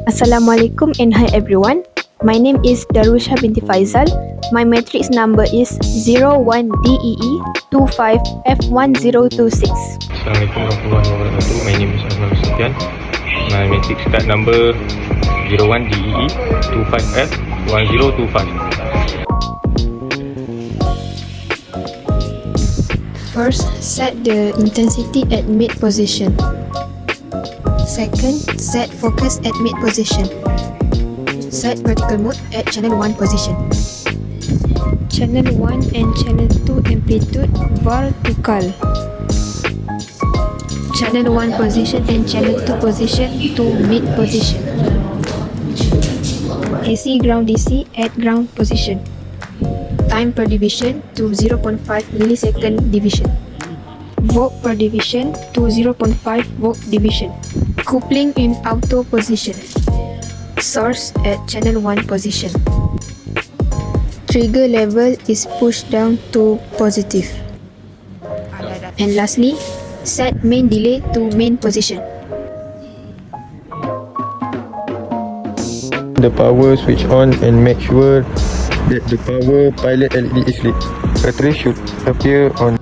Assalamualaikum and hi everyone. My name is Darusha binti Faizal. My matrix number is 01DEE25F1026. Assalamualaikum warahmatullahi wabarakatuh. My name is Ahmad Sofian. My matrix card number 01DEE25F1025. First, set the intensity at mid position. Second, set focus at mid position. Set vertical mode at channel 1 position. Channel 1 and channel 2 amplitude vertical. Channel 1 position and channel 2 position to mid position. AC ground DC at ground position. Time per division to 0.5 millisecond division. Volt per division to 0.5 volt division. Coupling in auto position. Source at channel 1 position. Trigger level is pushed down to positive. And lastly, set main delay to main position. The power switch on and make sure that the power pilot LED is lit. A trace should appear on.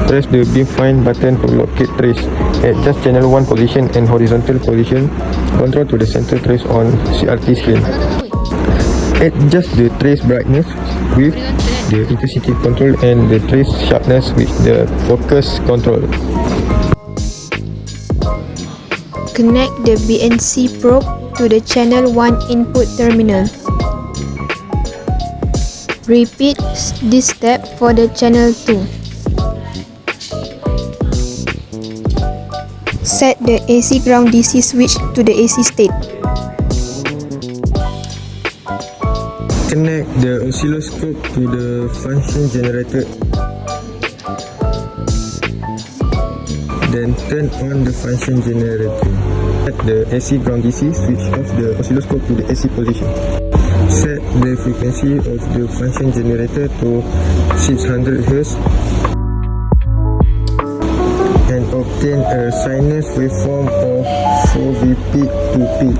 Press the beam find button to locate trace at just channel 1 position and horizontal position. Control to the center trace on CRT screen. Adjust the trace brightness with the intensity control and the trace sharpness with the focus control. Connect the BNC probe to the channel 1 input terminal. Repeat this step for the channel 2. Set the AC ground DC switch to the AC state. Connect the oscilloscope to the function generator. Then turn on the function generator. Set the AC ground DC switch off the oscilloscope to the AC position. Set the frequency of the function generator to 600 Hz and obtain a sinus waveform of 4V peak to peak.